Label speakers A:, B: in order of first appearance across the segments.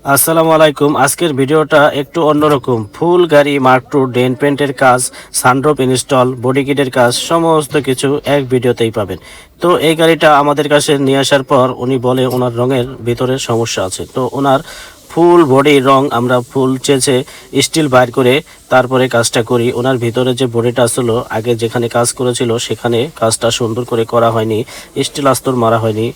A: আসসালামু আলাইকুম। আজকের ভিডিওটা একটু অন্যরকম। ফুল গাড়ি মার্ক টু ডেন পেন্টের কাজ, সানরুফ ইনস্টল, বডি কিটের কাজ সমস্ত কিছু এক ভিডিওতেই পাবেন। তো এই গাড়িটা আমাদের কাছে নিয়ে আসার পর উনি বলে ওনার রঙের ভিতরে সমস্যা আছে। তো ওনার ফুল বডির রং আমরা ফুল চেঁচে স্টিল বাইর করে তারপরে কাজটা করি। ওনার ভিতরে যে বডিটা ছিল আগে যেখানে কাজ করেছিল সেখানে কাজটা সুন্দর করে করা হয়নি, স্টিল আস্তর মারা হয়নি।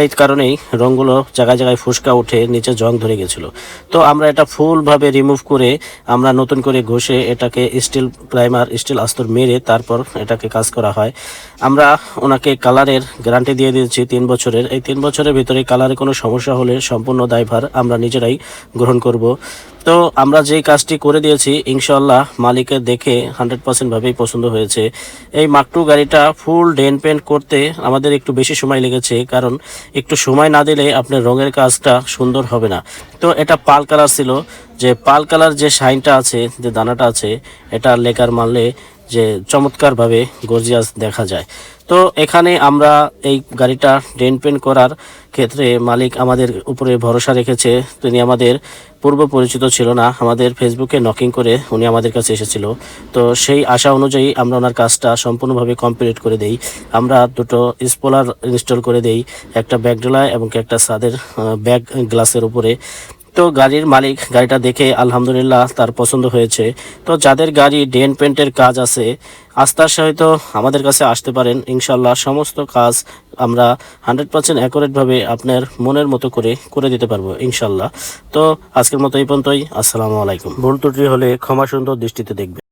A: এই কারণেই রঙগুলো জায়গায় জায়গায় ফুসকা উঠে নিচে জং ধরে গেছিল। তো আমরা এটা ফুলভাবে রিমুভ করে আমরা নতুন করে ঘষে এটাকে স্টিল প্রাইমার স্টিল আস্তর মেরে তারপর এটাকে কাজ করা হয়। আমরা ওনাকে কালারের গ্যারান্টি দিয়ে দিয়েছি 3 বছরের। এই 3 বছরের ভিতরে কালারে কোনো সমস্যা হলে সম্পূর্ণ দায়ভার আমরা নিজেরাই গ্রহণ করব। তো আমরা যেই কাজটি করে দিয়েছি ইনশাল্লাহ মালিকের দেখে 100% ভাবেই পছন্দ হয়েছে। এই মাকটু গাড়িটা ফুল ডেন পেন্ট করতে আমাদের একটু বেশি সময় লেগেছে, কারণ একটু সময় না দিলে আপনার রঙের কাজটা সুন্দর হবে না। তো এটা পাল কালার ছিল, যে পাল কালার যে শাইনটা আছে, যে দানাটা আছে, এটা লেকার মারলে যে চমৎকারভাবে গর্জিয়াস দেখা যায়। তো এখানে আমরা এই গাড়িটা ডেন পেন্ট করার ক্ষেত্রে মালিক আমাদের উপরে ভরসা রেখেছে। তিনি আমাদের পূর্ব পরিচিত ছিল না, আমাদের ফেসবুকে নকিং করে উনি আমাদের কাছে এসেছিল। তো সেই আশা অনুযায়ী আমরা ওনার কাজটা সম্পূর্ণভাবে কমপ্লিট করে দেই। আমরা দুটো স্পলার ইনস্টল করে দেই, একটা ব্যাকডোলায় এবং একটা ছাদের ব্যাক গ্লাসের উপরে। তো গাড়ির মালিক গাড়িটা দেখে আলহামদুলিল্লাহ তার পছন্দ হয়েছে। তো যাদের গাড়ি ডেন পেন্টের কাজ আছে আস্থার সহিত আমাদের কাছে আসতে পারেন। ইনশাল্লাহ সমস্ত কাজ আমরা 100% অ্যাকুরেটভাবে আপনার মনের মতো করে করে দিতে পারবো ইনশাল্লাহ। তো আজকের মতো এই পর্যন্তই। আসসালামু আলাইকুম। ভুল ত্রুটি হলে ক্ষমা সুন্দর দৃষ্টিতে দেখবেন।